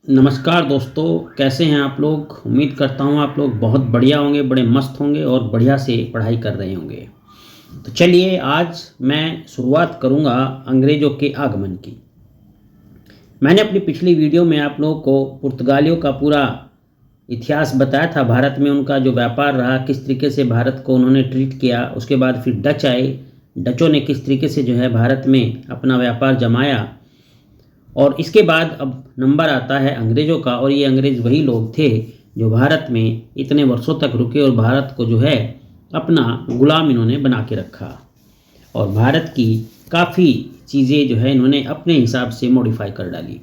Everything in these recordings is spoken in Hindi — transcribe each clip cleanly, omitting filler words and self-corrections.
नमस्कार दोस्तों, कैसे हैं आप लोग। उम्मीद करता हूँ आप लोग बहुत बढ़िया होंगे, बड़े मस्त होंगे और बढ़िया से पढ़ाई कर रहे होंगे। तो चलिए आज मैं शुरुआत करूँगा अंग्रेज़ों के आगमन की। मैंने अपनी पिछली वीडियो में आप लोगों को पुर्तगालियों का पूरा इतिहास बताया था। भारत में उनका जो व्यापार रहा, किस तरीके से भारत को उन्होंने ट्रीट किया। उसके बाद फिर डच आए, डचों ने किस तरीके से जो है भारत में अपना व्यापार जमाया। और इसके बाद अब नंबर आता है अंग्रेज़ों का, और ये अंग्रेज़ वही लोग थे जो भारत में इतने वर्षों तक रुके और भारत को जो है अपना गुलाम इन्होंने बना के रखा। और भारत की काफ़ी चीज़ें जो है इन्होंने अपने हिसाब से मॉडिफाई कर डाली।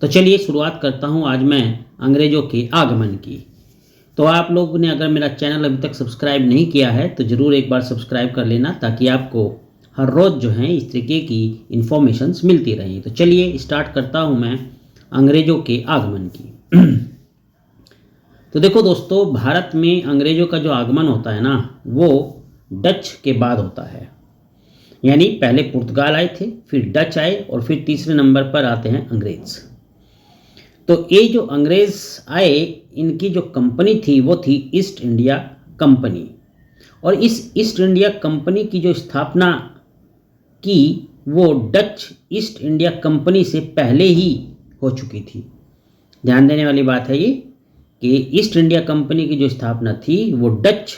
तो चलिए शुरुआत करता हूँ आज मैं अंग्रेज़ों के आगमन की। तो आप लोगों ने अगर मेरा चैनल अभी तक सब्सक्राइब नहीं किया है तो ज़रूर एक बार सब्सक्राइब कर लेना, ताकि आपको हर रोज़ जो है इस तरीके की इन्फॉर्मेशंस मिलती रहें। तो चलिए स्टार्ट करता हूँ मैं अंग्रेज़ों के आगमन की। तो देखो दोस्तों, भारत में अंग्रेज़ों का जो आगमन होता है ना, वो डच के बाद होता है। यानी पहले पुर्तगाल आए थे, फिर डच आए और फिर तीसरे नंबर पर आते हैं अंग्रेज़। तो ये जो अंग्रेज़ आए, इनकी जो कंपनी थी वो थी ईस्ट इंडिया कंपनी। और इस ईस्ट इंडिया कंपनी की जो स्थापना की वो डच ईस्ट इंडिया कंपनी से पहले ही हो चुकी थी। ध्यान देने वाली बात है ये कि ईस्ट इंडिया कंपनी की जो स्थापना थी वो डच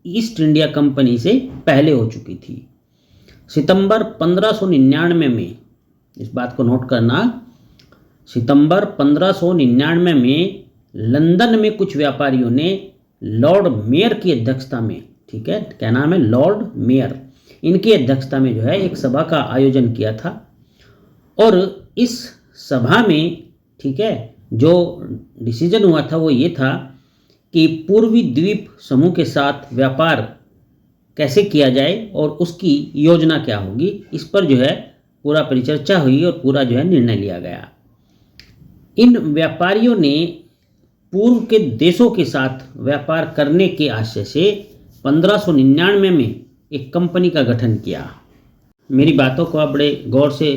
ईस्ट इंडिया कंपनी से पहले हो चुकी थी। सितंबर 1599 में, इस बात को नोट करना, सितंबर 1599 में लंदन में कुछ व्यापारियों ने लॉर्ड मेयर की अध्यक्षता में, ठीक है, क्या नाम है, लॉर्ड मेयर, इनकी अध्यक्षता में जो है एक सभा का आयोजन किया था। और इस सभा में, ठीक है, जो डिसीजन हुआ था वो ये था कि पूर्वी द्वीप समूह के साथ व्यापार कैसे किया जाए और उसकी योजना क्या होगी, इस पर जो है पूरा परिचर्चा हुई और पूरा जो है निर्णय लिया गया। इन व्यापारियों ने पूर्व के देशों के साथ व्यापार करने के आशय से 1599 में एक कंपनी का गठन किया। मेरी बातों को आप बड़े गौर से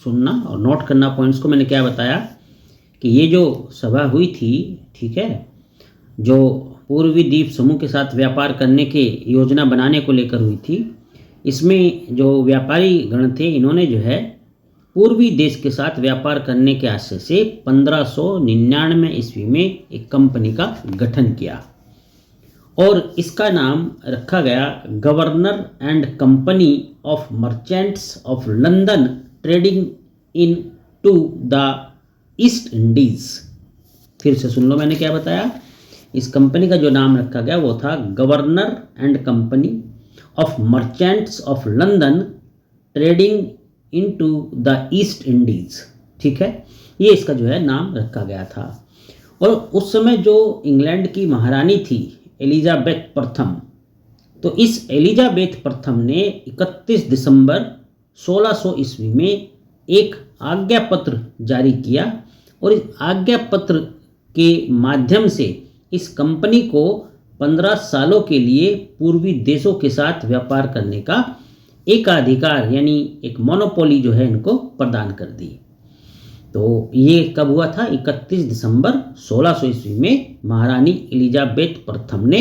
सुनना और नोट करना पॉइंट्स को। मैंने क्या बताया कि ये जो सभा हुई थी, ठीक है, जो पूर्वी द्वीप समूह के साथ व्यापार करने के योजना बनाने को लेकर हुई थी, इसमें जो व्यापारी गण थे इन्होंने जो है पूर्वी देश के साथ व्यापार करने के आशय से 1599 ईस्वी में एक कंपनी का गठन किया और इसका नाम रखा गया governor and company of merchants of London trading into the East Indies. फिर से सुन लो मैंने क्या बताया। इस कंपनी का जो नाम रखा गया वो था governor and company of merchants of London trading into the East Indies, ठीक है, ये इसका जो है नाम रखा गया था। और उस समय जो इंग्लैंड की महारानी थी एलिजाबेथ प्रथम, तो इस एलिजाबेथ प्रथम ने 31 दिसंबर 1600 ईस्वी में एक आज्ञा पत्र जारी किया और इस आज्ञा पत्र के माध्यम से इस कंपनी को 15 सालों के लिए पूर्वी देशों के साथ व्यापार करने का एकाधिकार, यानी एक मोनोपोली जो है इनको प्रदान कर दी। तो ये कब हुआ था? 31 दिसंबर 1600 ईस्वी में महारानी एलिजाबेथ प्रथम ने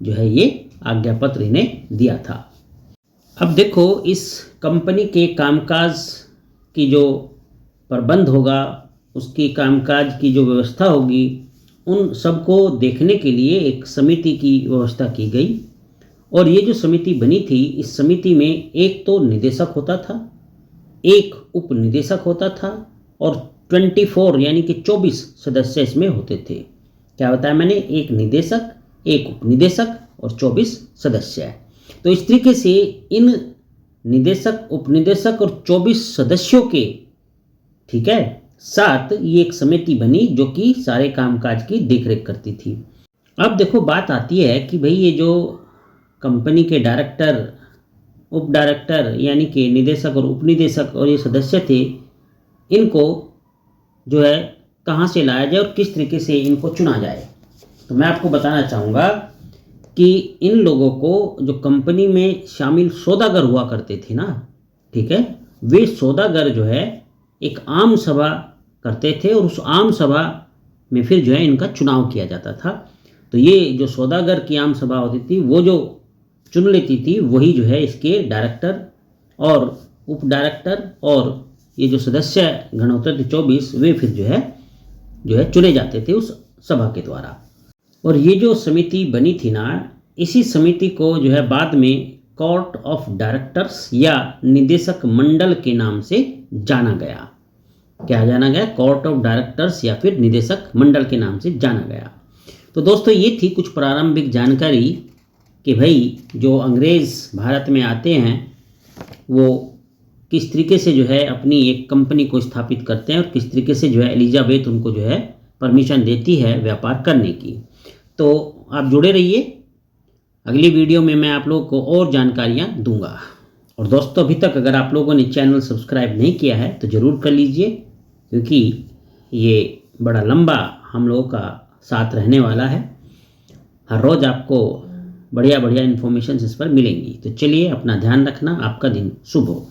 जो है ये आज्ञा पत्र इन्हें दिया था। अब देखो, इस कंपनी के कामकाज की जो प्रबंध होगा, उसकी कामकाज की जो व्यवस्था होगी, उन सबको देखने के लिए एक समिति की व्यवस्था की गई। और ये जो समिति बनी थी, इस समिति में एक तो निदेशक होता था, एक उप निदेशक होता था और 24 यानी कि 24 सदस्य इसमें होते थे। क्या बताया मैंने? एक निदेशक, एक उप निदेशक और 24 सदस्य। तो इस तरीके से इन निदेशक, उप निदेशक और 24 सदस्यों के, ठीक है, साथ ये एक समिति बनी जो कि सारे कामकाज की देखरेख करती थी। अब देखो बात आती है कि भाई ये जो कंपनी के डायरेक्टर, उप डायरेक्टर यानी कि निदेशक और उपनिदेशक और ये सदस्य थे, इनको जो है कहाँ से लाया जाए और किस तरीके से इनको चुना जाए। तो मैं आपको बताना चाहूँगा कि इन लोगों को, जो कंपनी में शामिल सौदागर हुआ करते थे ना, ठीक है, वे सौदागर जो है एक आम सभा करते थे और उस आम सभा में फिर जो है इनका चुनाव किया जाता था। तो ये जो सौदागर की आम सभा होती थी वो जो चुन लेती थी वही जो है इसके डायरेक्टर और उप डायरेक्टर और ये जो सदस्य गण होते थे 24 वे फिर जो है चुने जाते थे उस सभा के द्वारा। और ये जो समिति बनी थी ना, इसी समिति को जो है बाद में कोर्ट ऑफ डायरेक्टर्स या निदेशक मंडल के नाम से जाना गया। क्या जाना गया? कोर्ट ऑफ डायरेक्टर्स या फिर निदेशक मंडल के नाम से जाना गया। तो दोस्तों ये थी कुछ प्रारंभिक जानकारी कि भाई जो अंग्रेज़ भारत में आते हैं वो किस तरीके से जो है अपनी एक कंपनी को स्थापित करते हैं और किस तरीके से जो है एलिजाबेथ उनको जो है परमिशन देती है व्यापार करने की। तो आप जुड़े रहिए, अगली वीडियो में मैं आप लोगों को और जानकारियाँ दूंगा। और दोस्तों अभी तक अगर आप लोगों ने चैनल सब्सक्राइब नहीं किया है तो ज़रूर कर लीजिए, क्योंकि ये बड़ा लंबा हम लोगों का साथ रहने वाला है। हर रोज़ आपको बढ़िया बढ़िया इन्फॉर्मेशन इस पर मिलेंगी। तो चलिए अपना ध्यान रखना, आपका दिन शुभ हो।